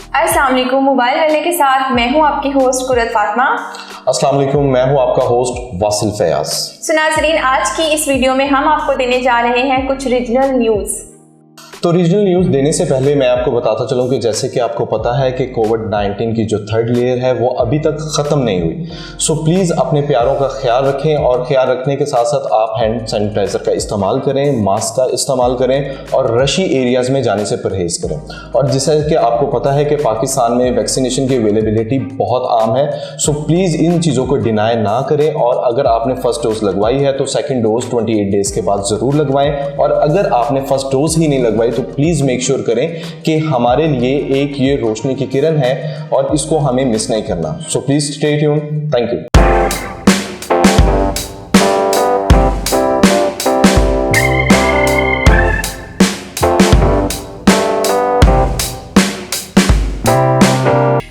अस्सलाम वालेकुम। मोबाइल वाले के साथ मैं हूं आपकी होस्ट कुरत फातिमा। अस्सलाम वालेकुम, मैं हूं आपका होस्ट वासिल फयाज। सो नाज़रीन, आज की इस वीडियो में हम आपको देने जा रहे हैं कुछ रीजनल न्यूज़। तो रीजनल न्यूज़ देने से पहले मैं आपको बताता चलूं कि जैसे कि आपको पता है कि कोविड-19 की जो थर्ड लेयर है वो अभी तक ख़त्म नहीं हुई। सो प्लीज़ अपने प्यारों का ख्याल रखें और ख्याल रखने के साथ साथ आप हैंड सैनिटाइज़र का इस्तेमाल करें, मास्क का इस्तेमाल करें और रशी एरियाज़ में जाने से परहेज़ करें। और जैसे कि आपको पता है कि पाकिस्तान में वैक्सीनेशन की अवेलेबिलिटी बहुत आम है। सो प्लीज़ इन चीज़ों को डिनाई ना करें और अगर आपने फर्स्ट डोज लगवाई है तो सेकेंड डोज 28 डेज़ के बाद ज़रूर लगवाएं। और अगर आपने फर्स्ट डोज ही नहीं लगवाई तो प्लीज मेक श्योर करें कि हमारे लिए एक ये रोशनी की किरण है और इसको हमें मिस नहीं करना। So please stay tune. Thank you.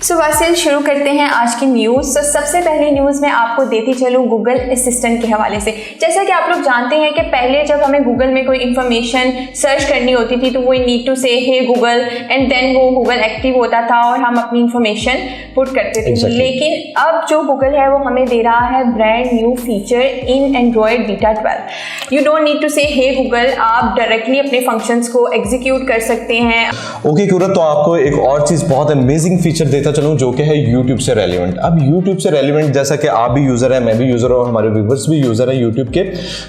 So वासिल, शुरू करते हैं आज की न्यूज़। तो सबसे पहली न्यूज़ मैं आपको देती चलूँ गूगल असिस्टेंट के हवाले से। जैसा कि आप लोग जानते हैं कि पहले जब हमें गूगल में कोई इन्फॉर्मेशन सर्च करनी होती थी तो वो need to say hey Google and then वो गूगल एक्टिव होता था और हम अपनी इन्फॉर्मेशन पुट करते थे। लेकिन अब जो गूगल है वो हमें दे रहा है brand new feature in Android beta 12। You don't need to say hey Google, आप डायरेक्टली अपने फंक्शंस को एग्जीक्यूट कर सकते हैं। ओके कुरत, तो आपको एक और चीज़ बहुत अमेजिंग फीचर देता चलूं जो कि है YouTube से रेलिवेंट। अब YouTube से रेलिवेंट, जैसा कि आप भी यूज़र है, मैं भी यूज़र और हमारे व्यूवर्स भी यूज़र है YouTube के।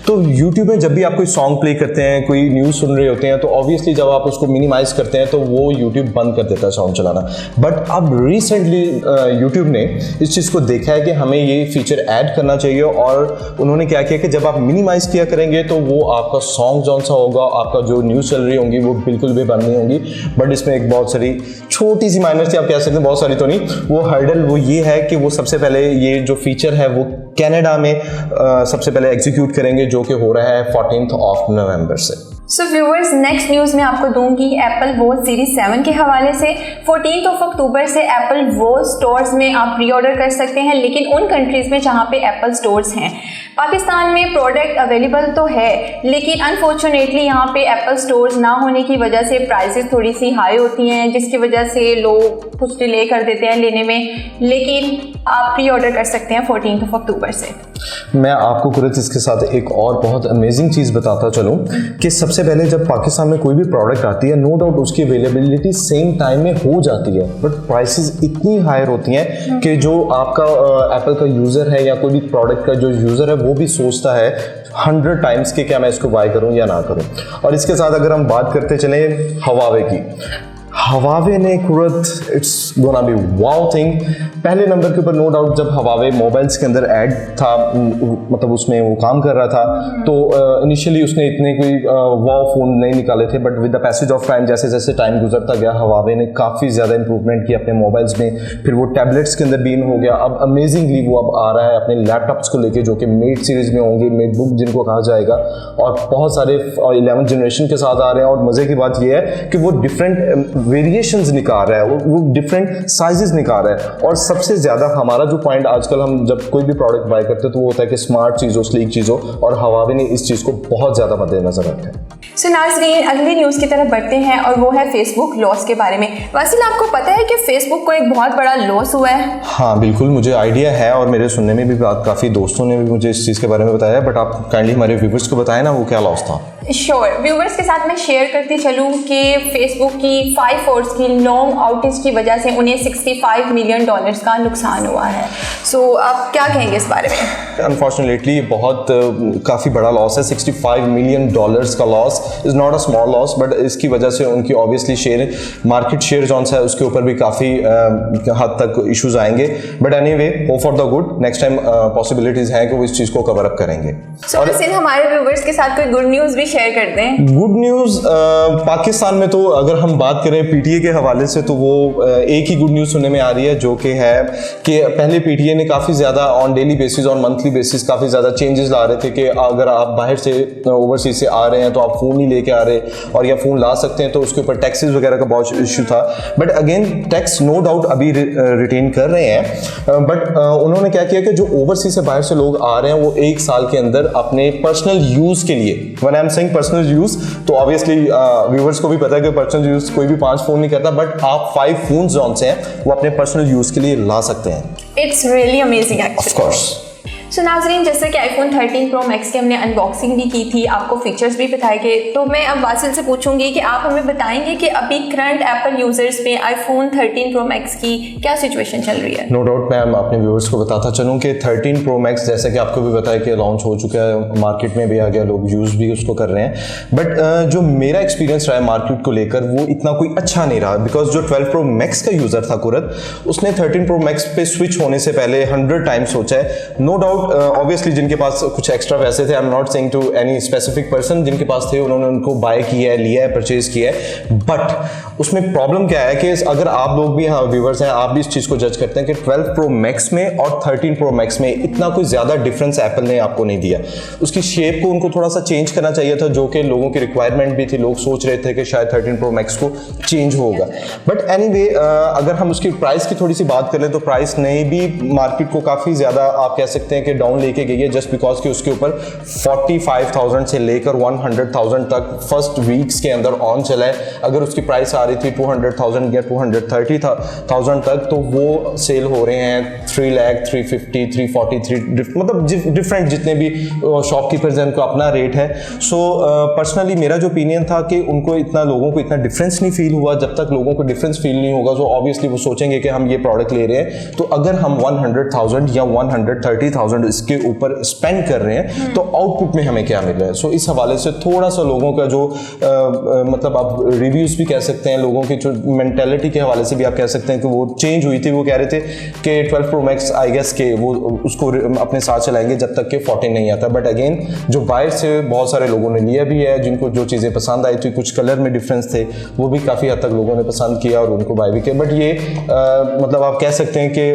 तो YouTube में जब भी आप कोई सॉन्ग प्ले करते हैं, कोई न्यूज़ सुन रहे होते हैं तो ऑब्वियसली जब आप उसको मिनिमाइज करते हैं तो वो YouTube बंद कर देता है साउंड चलाना। बट अब रिसेंटली YouTube ने इस चीज़ को देखा है कि हमें ये फीचर ऐड करना चाहिए और उन्होंने क्या किया कि जब आप मिनिमाइज किया करेंगे तो वो आपका सॉन्ग जौन सा होगा, आपका जो न्यूज़ चल रही होंगी वो बिल्कुल भी बंद नहीं होंगी। बट इसमें एक बहुत सारी छोटी सी माइनर सी, आप कह सकते हैं बहुत सारी तो नहीं, वो हर्डल वो ये है कि वो सबसे पहले ये जो फीचर है वो कनाडा में सबसे पहले एग्जीक्यूट करेंगे, जो कि हो रहा है 14 नवंबर से। सो व्यूअर्स, नेक्स्ट न्यूज़ मैं आपको दूंगी एप्पल वॉच सीरीज 7 के हवाले से। 14 अक्टूबर से एप्पल वॉच स्टोर्स में आप प्री ऑर्डर कर सकते हैं, लेकिन उन कंट्रीज़ में जहां पे एप्पल स्टोर्स हैं। पाकिस्तान में प्रोडक्ट अवेलेबल तो है, लेकिन अनफॉर्चुनेटली यहाँ पे एप्पल स्टोर्स ना होने की वजह से प्राइसेस थोड़ी सी हाई होती हैं, जिसकी वजह से लोग कुछ डिले कर देते हैं लेने में। लेकिन आप प्री ऑर्डर कर सकते हैं 14 अक्टूबर से। मैं आपको कुरत इसके साथ एक और बहुत अमेजिंग चीज़ बताता चलूँ कि सबसे पहले जब पाकिस्तान में कोई भी प्रोडक्ट आती है, नो डाउट उसकी अवेलेबिलिटी सेम टाइम में हो जाती है, बट प्राइसेस इतनी हायर होती हैं कि जो आपका एप्पल का यूज़र है या कोई भी प्रोडक्ट का जो यूज़र है वो भी सोचता है 100 टाइम्स कि क्या मैं इसको बाय करूं या ना करूं। और इसके साथ अगर हम बात करते चलें हवावे की, हवावे ने कुरत it's gonna be wow thing. पहले नंबर के ऊपर नो डाउट जब हवावे मोबाइल्स के अंदर ऐड था, मतलब उसमें वो काम कर रहा था, तो इनिशियली उसने इतने कोई वाओ फ़ोन नहीं निकाले थे, but with the passage of time, जैसे जैसे टाइम गुजरता गया, हवावे ने काफ़ी ज़्यादा इंप्रूवमेंट की अपने मोबाइल्स में। फिर वो टैबलेट्स के अंदर भी इन हो गया। अब अमेजिंगली वो अब आ रहा है अपने लैपटॉप्स को लेके, जो कि मेट सीरीज़ में होंगे, मेट बुक जिनको कहा जाएगा, और बहुत सारे 11th जनरेशन के साथ आ रहे हैं। और मज़े की बात ये है कि वो डिफरेंट वेरिएशंस निकाल रहा है, वो डिफरेंट साइजेस निकाल रहा है। और सबसे ज़्यादा हमारा जो पॉइंट आजकल हम जब कोई भी प्रोडक्ट बाय करते हैं तो वो होता है कि स्मार्ट चीज़ों, स्लीक चीज़ों, और हवावे ने इस चीज़ को बहुत ज़्यादा मद्देनजर रखा है। सो नाज़रीन, अगली न्यूज़ की तरफ बढ़ते हैं और वो है फेसबुक लॉस के बारे में। वासिल, आपको पता है कि फेसबुक को एक बहुत बड़ा लॉस हुआ है? हाँ बिल्कुल, मुझे आइडिया है और मेरे सुनने में भी काफ़ी दोस्तों ने भी मुझे इस चीज़ के बारे में बताया, बट आप काइंडली हमारे व्यूवर्स को बताएं ना वो क्या लॉस था। श्योर, व्यूवर्स के साथ मैं शेयर करती चलूँ कि फेसबुक की 5 आवर्स की लॉन्ग आउटेज की वजह से उन्हें $65 मिलियन का नुकसान हुआ है। सो आप क्या कहेंगे इस बारे में? अनफॉर्चुनेटली ये बहुत काफ़ी बड़ा लॉस है। $65 मिलियन का loss is not a small loss, but इसकी वजह से उनकी ऑब्वियसली शेयर, मार्केट शेयर जौन सा है उसके ऊपर भी काफ़ी हद तक इश्यूज आएंगे। But anyway, hope for the good, next time possibilities हैं कि वो इस चीज़ को कवर अप करेंगे। और हमारे व्यूवर्स के साथ कोई गुड न्यूज़ भी शेयर कर दें। गुड न्यूज़ पाकिस्तान में तो अगर हम बात करें पीटीए के हवाले से तो वो एक ही गुड न्यूज़ सुनने में आ रही है, जो कि है कि पहले पीटीए ने काफ़ी ज़्यादा on daily basis, on monthly basis काफ़ी ज़्यादा चेंजेस ला रहे थे कि अगर आप बाहर से ओवरसीज से आ रहे हैं तो आप फ़ोन नहीं लेके आ रहे, और या फ़ोन ला सकते हैं तो उसके ऊपर टैक्सेस वगैरह का बहुत इशू था। But again tax no doubt अभी रिटेन कर रहे हैं, बट उन्होंने क्या किया कि जो ओवरसीज से बाहर से लोग आ रहे हैं वो 1 साल के अंदर अपने पर्सनल यूज़ के लिए, when I am saying personal use, तो ऑब्वियसली व्यूअर्स को भी पता है कि पर्सनल यूज कोई भी 5 फोन नहीं करता, बट आप 5 फोन जोन से हैं वो अपने पर्सनल यूज के लिए ला सकते हैं। It's really amazing actually. Of course. So नाज़रीन, जैसे कि iPhone 13 Pro Max की हमने अनबॉक्सिंग भी की थी, आपको फीचर्स भी बताए गए, तो मैं अब वासिल से पूछूंगी कि आप हमें बताएंगे कि अभी करंट एप्पल यूजर्स पे iPhone 13 Pro Max की क्या सिचुएशन चल रही है। नो डाउट मैम, अपने व्यूअर्स को बताता चलूँ कि 13 Pro Max जैसे कि आपको भी बताया कि लॉन्च हो चुका है, मार्केट में भी आ गया, लोग यूज़ भी उसको कर रहे हैं, बट जो मेरा एक्सपीरियंस रहा है मार्केट को लेकर वो इतना कोई अच्छा नहीं रहा, बिकॉज जो 12 Pro Max का यूज़र था कुरत, उसने 13 Pro Max पे स्विच होने से पहले 100 टाइम्स सोचा है। नो डाउट ऑब्वियसली जिनके पास कुछ एक्स्ट्रा पैसे थे, I am not saying to any specific person, जिनके पास थे उन्होंने उनको बाय किया है, लिया है, परचेज किया है, बट उसमें प्रॉब्लम क्या है कि अगर आप लोग भी, हाँ व्यूवर्स हैं, आप भी इस चीज़ को जज करते हैं कि 12 Pro Max में और 13 Pro Max में इतना कोई ज़्यादा डिफरेंस एप्पल ने आपको नहीं दिया। उसकी शेप को उनको थोड़ा सा चेंज करना चाहिए था, जो कि लोगों की रिक्वायरमेंट भी थी, लोग सोच रहे थे कि शायद 13 Pro Max को चेंज होगा, बट एनीवे अगर हम उसकी प्राइस की थोड़ी सी बात करें तो प्राइस ने भी मार्केट को काफ़ी ज़्यादा आप कह सकते हैं कि डाउन लेके गई है, जस्ट बिकॉज कि उसके ऊपर 45,000 से लेकर 100,000 तक फर्स्ट वीक्स के अंदर ऑन चला है। अगर उसकी प्राइस आ रही थी 200,000 या 230,000 तक, तो वो सेल हो रहे हैं 3 लाख, 350, 340, मतलब डिफरेंट जितने भी शॉपकीपर्स हैं उनका अपना रेट है। सो पर्सनली मेरा जो ओपिनियन था कि उनको इतना, लोगों को इतना डिफरेंस नहीं फील हुआ। जब तक लोगों को डिफरेंस फील नहीं होगा तो ऑब्वियसली वो सोचेंगे कि हम ये प्रोडक्ट ले रहे हैं, तो अगर हम 100,000 या 130,000 इसके ऊपर स्पेंड कर रहे हैं तो आउटपुट में हमें क्या मिल रहा है। सो इस हवाले से थोड़ा सा लोगों का जो मतलब आप रिव्यूज भी कह सकते हैं, लोगों की जो मेंटेलिटी के हवाले से भी आप कह सकते हैं कि वो चेंज हुई थी। वो कह रहे थे कि 12 Pro Max आई गेस के वो उसको अपने साथ चलाएंगे जब तक कि 14 नहीं आता, बट अगेन जो बाहर से बहुत सारे लोगों ने लिया भी है, जिनको जो चीज़ें पसंद आई थी, कुछ कलर में डिफरेंस थे, वो भी काफ़ी हद तक लोगों ने पसंद किया और उनको बाय भी किया। बट ये मतलब आप कह सकते हैं कि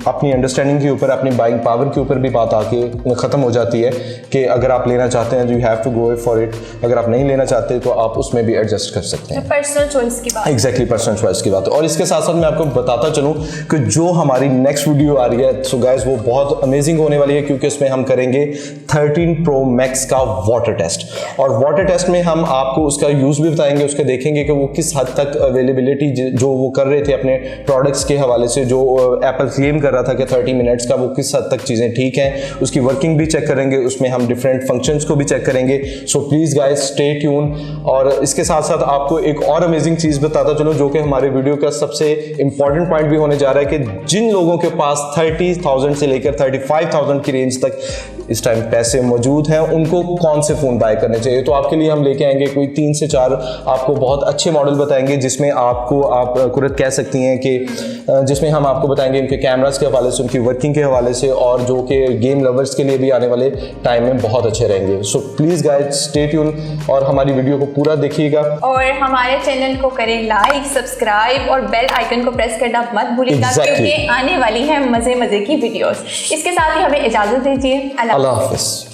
अपनी अंडरस्टैंडिंग के ऊपर, अपनी बाइंग पावर के ऊपर भी बात आके ख़त्म हो जाती है कि अगर आप लेना चाहते हैं, you have to go for it. अगर आप नहीं लेना चाहते तो आप उसमें भी एडजस्ट कर सकते हैं। पर्सनल चॉइस की बात, एग्जैक्टली पर्सनल चॉइस की बात है। और इसके साथ साथ मैं आपको बताता चलूँ कि जो हमारी नेक्स्ट वीडियो आ रही है, सो गाइस वो बहुत अमेजिंग होने वाली है, क्योंकि उसमें हम करेंगे 13 Pro Max का वाटर टेस्ट। और वाटर टेस्ट में हम आपको उसका यूज़ भी बताएंगे, उसका देखेंगे कि वो किस हद तक अवेलेबिलिटी जो वो कर रहे थे अपने प्रोडक्ट्स के हवाले से, जो एप्पल क्लेम कर रहा था कि 30 मिनट्स का, वो किस हद तक चीज़ें ठीक हैं, उसकी वर्किंग भी चेक करेंगे, उसमें हम डिफरेंट फंक्शंस को भी चेक करेंगे। So please guys stay tune. और इसके साथ साथ आपको एक और अमेजिंग चीज़ बताता चलो, जो कि हमारे वीडियो का सबसे इंपॉर्टेंट पॉइंट भी होने जा रहा है, कि जिन लोगों के पास 30,000 से लेकर 35,000 की रेंज तक इस टाइम पैसे मौजूद हैं, उनको कौन से फ़ोन बाय करने चाहिए। तो आपके लिए हम लेके आएंगे कोई 3 से 4 आपको बहुत अच्छे मॉडल बताएंगे, जिसमें आपको आप कुरत कह सकती हैं कि जिसमें हम आपको बताएंगे उनके कैमरास के हवाले से, उनकी वर्किंग के हवाले से, और जो कि गेम लवर्स के लिए भी आने वाले टाइम में बहुत अच्छे रहेंगे। So please guys stay tune और हमारी वीडियो को पूरा देखिएगा, और हमारे चैनल को करें लाइक, सब्सक्राइब और बेल आइकन को प्रेस करना मत भूलिएगा, क्योंकि आने वाली है मजे मजे की वीडियोस। इसके साथ ही हमें इजाजत दीजिए। अल्लाह हाफ़िज़।